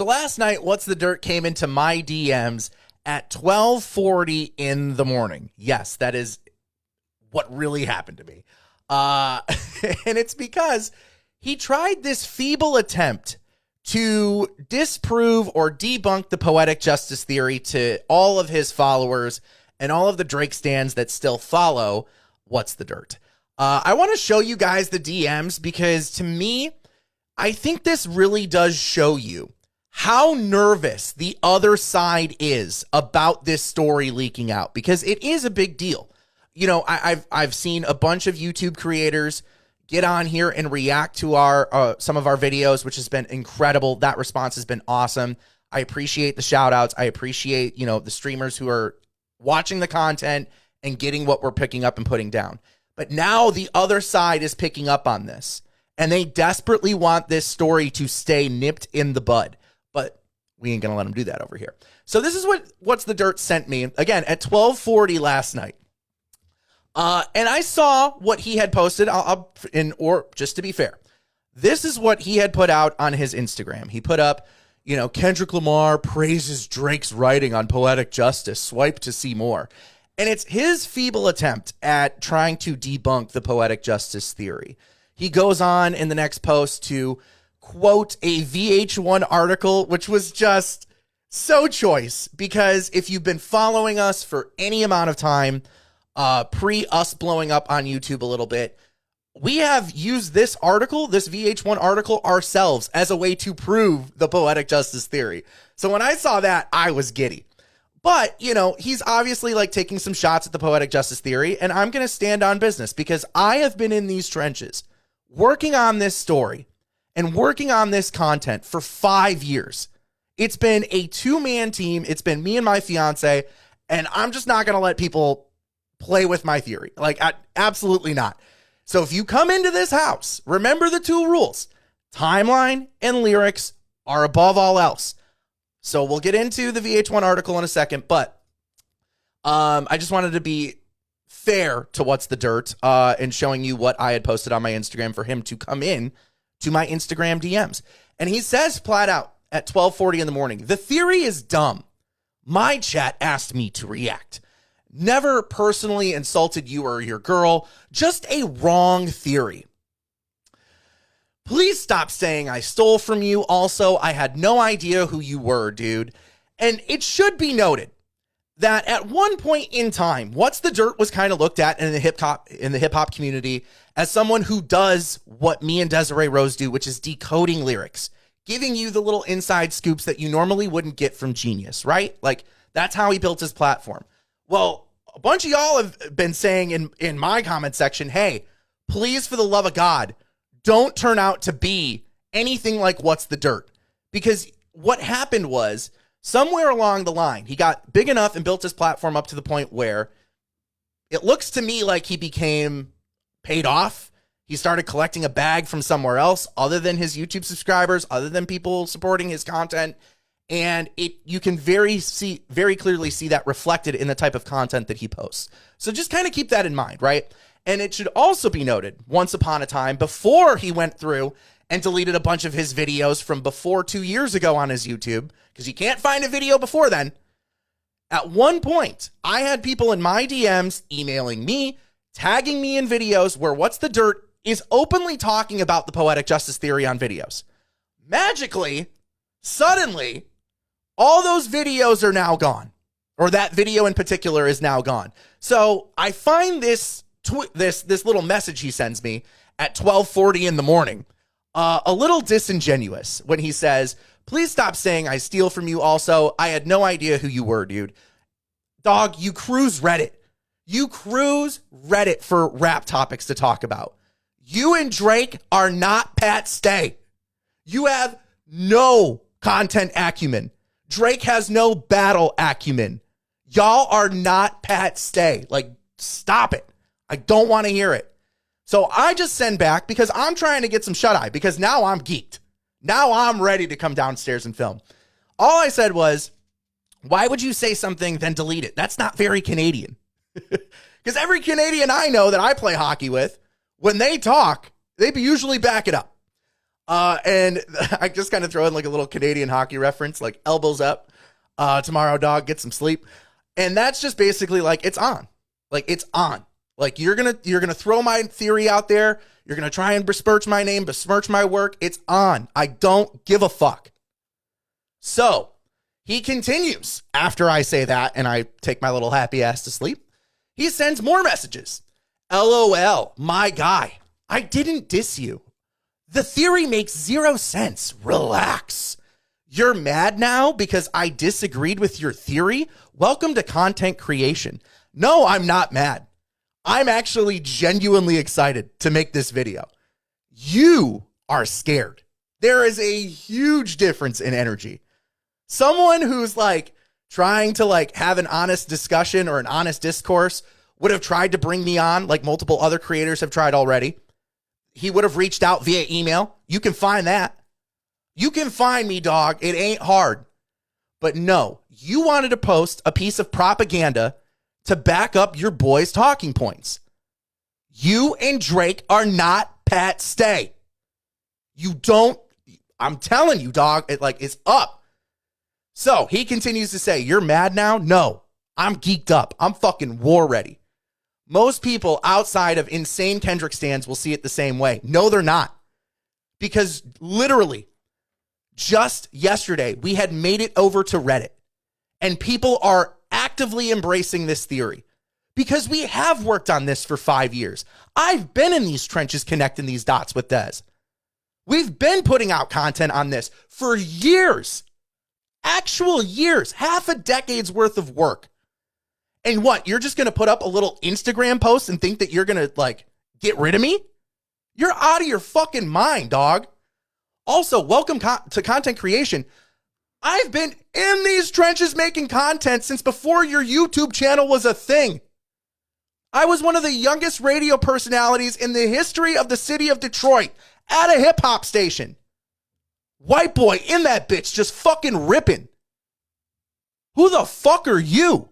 So last night, What's the Dirt came into my DMs at 12:40 in the morning. Yes, that is what really happened to me. And it's because he tried this feeble attempt to disprove or debunk the poetic justice theory to all of his followers and all of the Drake stans that still follow What's the Dirt. I want to show you guys the DMs because to me, I think this really does show you how nervous the other side is about this story leaking out, because it is a big deal. You know, I've seen a bunch of YouTube creators get on here and react to our some of our videos, which has been incredible. That response has been awesome. I appreciate the shout outs. I appreciate, you know, the streamers who are watching the content and getting what we're picking up and putting down. But now the other side is picking up on this, and they desperately want this story to stay nipped in the bud. But we ain't going to let them do that over here. So this is What's the Dirt sent me, again, at 12:40 last night. And I saw what he had posted, or just to be fair, this is what he had put out on his Instagram. He put up, you know, Kendrick Lamar praises Drake's writing on poetic justice. Swipe to see more. And it's his feeble attempt at trying to debunk the poetic justice theory. He goes on in the next post to quote a VH1 article, which was just so choice, because if you've been following us for any amount of time, pre us blowing up on YouTube a little bit, we have used this article, this VH1 article, ourselves as a way to prove the poetic justice theory. So when I saw that, I was giddy. But, you know, he's obviously like taking some shots at the poetic justice theory, and I'm going to stand on business because I have been in these trenches working on this story and working on this content for 5 years. It's been a two-man team. It's been me and my fiance, and I'm just not going to let people play with my theory. Like, absolutely not. So if you come into this house, remember the two rules. Timeline and lyrics are above all else. So we'll get into the VH1 article in a second, but I just wanted to be fair to What's the Dirt and showing you what I had posted on my Instagram for him to come in to my Instagram DMs. And he says flat out at 12:40 in the morning, the theory is dumb. My chat asked me to react. Never personally insulted you or your girl, just a wrong theory. Please stop saying I stole from you. Also, I had no idea who you were, dude. And it should be noted that at one point in time, What's the Dirt was kind of looked at in the hip hop community as someone who does what me and Desiree Rose do, which is decoding lyrics, giving you the little inside scoops that you normally wouldn't get from Genius, right? Like, that's how he built his platform. Well, a bunch of y'all have been saying in my comment section, hey, please, for the love of God, don't turn out to be anything like What's the Dirt. Because what happened was, somewhere along the line, he got big enough and built his platform up to the point where it looks to me like he became paid off. He started collecting a bag from somewhere else other than his YouTube subscribers, other than people supporting his content. And you can very clearly see that reflected in the type of content that he posts. So just kind of keep that in mind, right? And it should also be noted, once upon a time, before he went through and deleted a bunch of his videos from before 2 years ago on his YouTube, because you can't find a video before then, at one point, I had people in my DMs emailing me, tagging me in videos where What's the Dirt is openly talking about the poetic justice theory on videos. Magically, suddenly, all those videos are now gone, or that video in particular is now gone. So I find this little message he sends me at 12:40 in the morning a little disingenuous when he says, please stop saying I steal from you. Also, I had no idea who you were, dude. Dog, you cruise Reddit. You cruise Reddit for rap topics to talk about. You and Drake are not Pat Stay. You have no content acumen. Drake has no battle acumen. Y'all are not Pat Stay. Like, stop it. I don't want to hear it. So I just send back because I'm trying to get some shut-eye because now I'm geeked. Now I'm ready to come downstairs and film. All I said was, why would you say something then delete it? That's not very Canadian. Because every Canadian I know that I play hockey with, when they talk, they usually back it up. And I just kind of throw in like a little Canadian hockey reference, like elbows up. Tomorrow, dog, get some sleep. And that's just basically like it's on. Like it's on. Like you're gonna throw my theory out there. You're gonna try and besmirch my name, besmirch my work. It's on. I don't give a fuck. So he continues after I say that, and I take my little happy ass to sleep. He sends more messages. LOL, my guy. I didn't diss you. The theory makes zero sense. Relax. You're mad now because I disagreed with your theory? Welcome to content creation. No, I'm not mad. I'm actually genuinely excited to make this video. You are scared. There is a huge difference in energy. Someone who's like trying to like have an honest discussion or an honest discourse would have tried to bring me on like multiple other creators have tried already. He would have reached out via email. You can find that. You can find me, dog. It ain't hard. But no, you wanted to post a piece of propaganda to back up your boy's talking points. You and Drake are not Pat Stay. You don't, I'm telling you, dog, it's up. So he continues to say, you're mad now? No, I'm geeked up. I'm fucking war ready. Most people outside of insane Kendrick stans will see it the same way. No, they're not. Because literally, just yesterday, we had made it over to Reddit. And people are actively embracing this theory. Because we have worked on this for 5 years. I've been in these trenches connecting these dots with Dez. We've been putting out content on this for years. Actual years. Half a decade's worth of work. And what, you're just going to put up a little Instagram post and think that you're going to, like, get rid of me? You're out of your fucking mind, dog. Also, welcome to content creation. I've been in these trenches making content since before your YouTube channel was a thing. I was one of the youngest radio personalities in the history of the city of Detroit at a hip-hop station. White boy in that bitch just fucking ripping. Who the fuck are you?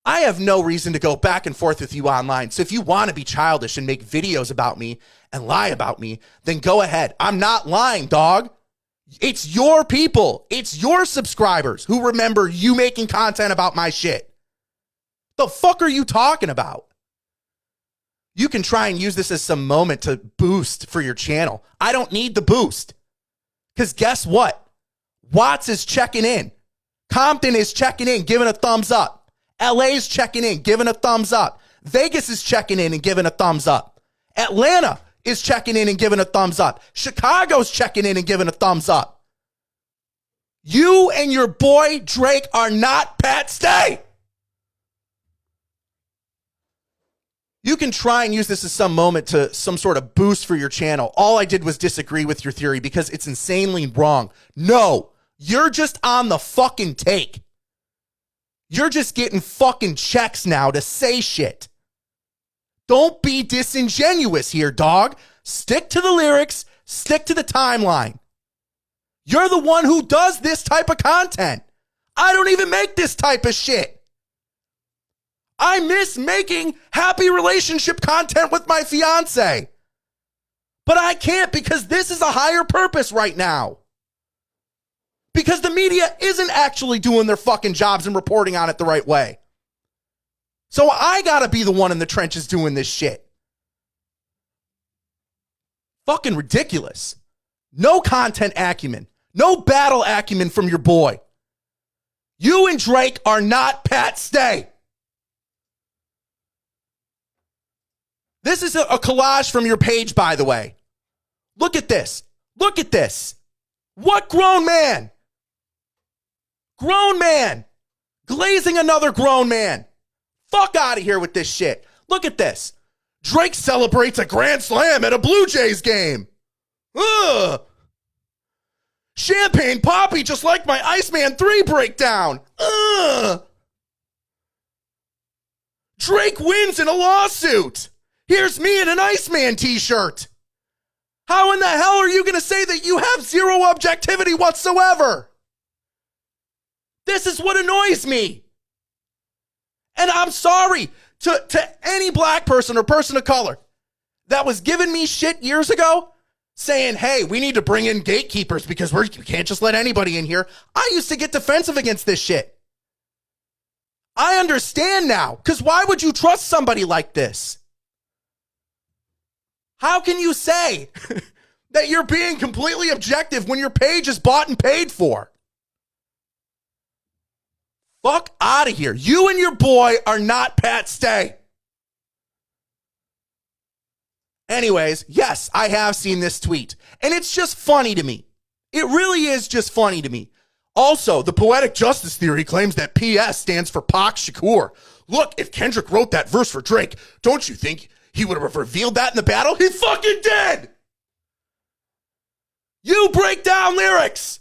I have no reason to go back and forth with you online. So if you want to be childish and make videos about me and lie about me, then go ahead. I'm not lying, dog. It's your people. It's your subscribers who remember you making content about my shit. The fuck are you talking about? You can try and use this as some moment to boost for your channel. I don't need the boost. Because guess what? Watts is checking in. Compton is checking in, giving a thumbs up. LA's checking in, giving a thumbs up. Vegas is checking in and giving a thumbs up. Atlanta is checking in and giving a thumbs up. Chicago's checking in and giving a thumbs up. You and your boy Drake are not Pat Stay. You can try and use this as some moment to some sort of boost for your channel. All I did was disagree with your theory because it's insanely wrong. No, you're just on the fucking take. You're just getting fucking checks now to say shit. Don't be disingenuous here, dog. Stick to the lyrics. Stick to the timeline. You're the one who does this type of content. I don't even make this type of shit. I miss making happy relationship content with my fiance. But I can't because this is a higher purpose right now. Because the media isn't actually doing their fucking jobs and reporting on it the right way. So I gotta be the one in the trenches doing this shit. Fucking ridiculous. No content acumen. No battle acumen from your boy. You and Drake are not Pat Stay. This is a collage from your page, by the way. Look at this. Look at this. What grown man? Grown man. Glazing another grown man. Fuck out of here with this shit. Look at this. Drake celebrates a grand slam at a Blue Jays game. Ugh. Champagne Poppy just like my Iceman 3 breakdown. Ugh. Drake wins in a lawsuit. Here's me in an Iceman t-shirt. How in the hell are you going to say that you have zero objectivity whatsoever? This is what annoys me. And I'm sorry to any black person or person of color that was giving me shit years ago, saying, hey, we need to bring in gatekeepers because we can't just let anybody in here. I used to get defensive against this shit. I understand now, because why would you trust somebody like this? How can you say that you're being completely objective when your page is bought and paid for? Fuck out of here. You and your boy are not Pat Stay. Anyways, yes, I have seen this tweet, and it's just funny to me. It really is just funny to me. Also, the poetic justice theory claims that PS stands for Pac Shakur. Look, if Kendrick wrote that verse for Drake, don't you think he would have revealed that in the battle? He fucking did! You break down lyrics.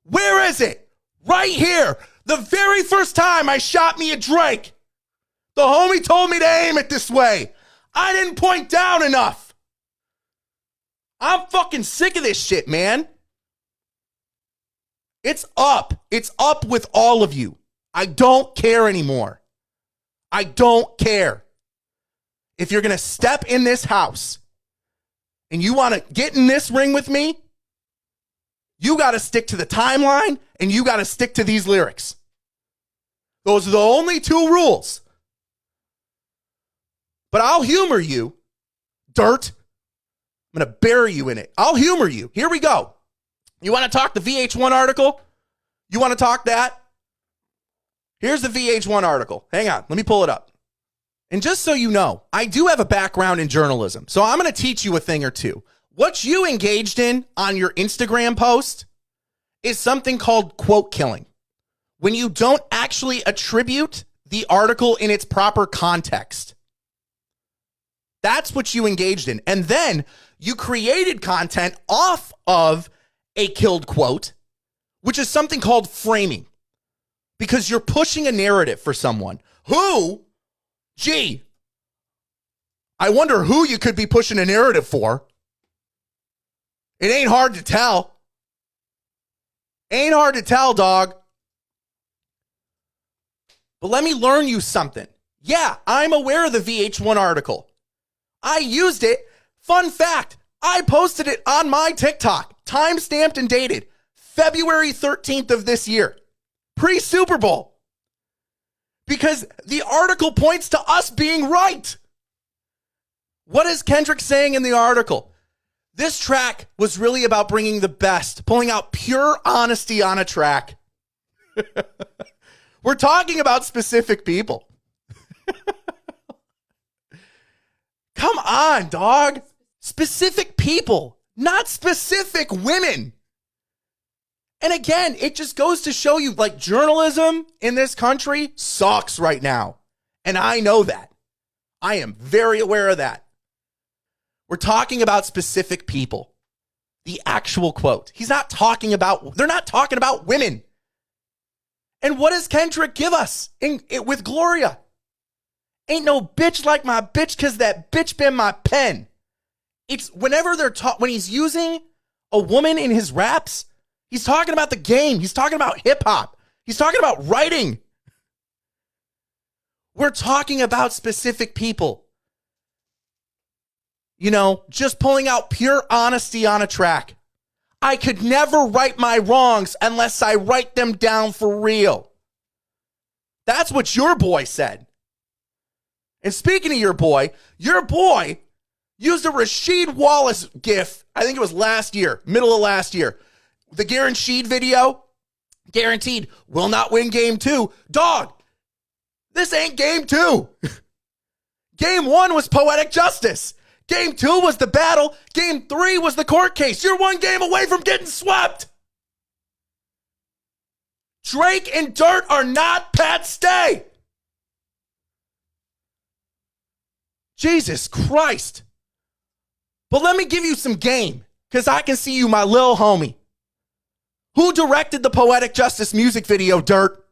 Where is it? Right here. The very first time I shot me a Drake, the homie told me to aim it this way. I didn't point down enough. I'm fucking sick of this shit, man. It's up. It's up with all of you. I don't care anymore. I don't care. If you're going to step in this house and you want to get in this ring with me, you got to stick to the timeline and you got to stick to these lyrics. Those are the only two rules. But I'll humor you, Dirt. I'm going to bury you in it. I'll humor you. Here we go. You want to talk the VH1 article? You want to talk that? Here's the VH1 article. Hang on. Let me pull it up. And just so you know, I do have a background in journalism, so I'm going to teach you a thing or two. What you engaged in on your Instagram post is something called quote killing. When you don't actually attribute the article in its proper context. That's what you engaged in. And then you created content off of a killed quote, which is something called framing. Because you're pushing a narrative for someone who, gee, I wonder who you could be pushing a narrative for. It ain't hard to tell. Ain't hard to tell, dog. But let me learn you something. Yeah, I'm aware of the VH1 article. I used it. Fun fact, I posted it on my TikTok, time-stamped and dated, February 13th of this year, pre-Super Bowl. Because the article points to us being right. What is Kendrick saying in the article? This track was really about bringing the best, pulling out pure honesty on a track. We're talking about specific people. Come on, dog. Specific people, not specific women. And again, it just goes to show you, like, journalism in this country sucks right now. And I know that. I am very aware of that. We're talking about specific people. The actual quote. They're not talking about women. And what does Kendrick give us with Gloria? Ain't no bitch like my bitch because that bitch been my pen. It's whenever when he's using a woman in his raps, he's talking about the game. He's talking about hip hop. He's talking about writing. We're talking about specific people. You know, just pulling out pure honesty on a track. I could never right my wrongs unless I write them down for real. That's what your boy said. And speaking of your boy used a Rasheed Wallace gif, I think it was last year, middle of last year. The guaranteed video, guaranteed, will not win game 2. Dog, this ain't game 2. Game 1 was poetic justice. Game 2 was the battle. Game 3 was the court case. You're one game away from getting swept. Drake and Dirt are not Pat Stay. Jesus Christ. But let me give you some game, because I can see you, my lil homie. Who directed the Poetic Justice music video, Dirt?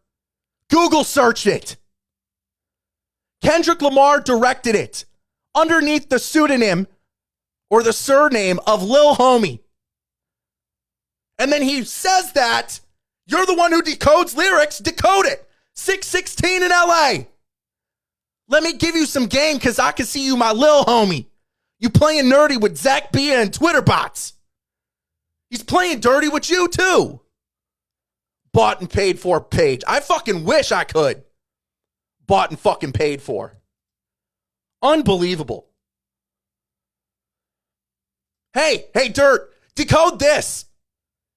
Google search it. Kendrick Lamar directed it underneath the pseudonym or the surname of Lil Homie. And then he says that you're the one who decodes lyrics. Decode it. 616 in LA. Let me give you some game because I can see you, my Lil Homie. You playing nerdy with Zach Bia and Twitter bots. He's playing dirty with you too. Bought and paid for page. I fucking wish I could. Bought and fucking paid for. Unbelievable. Hey, Dirt, decode this.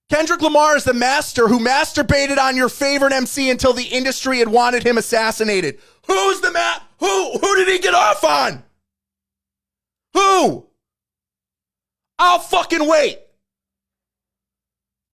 Kendrick Lamar is the master who masturbated on your favorite MC until the industry had wanted him assassinated. Who's the Who did he get off on? Who? I'll fucking wait.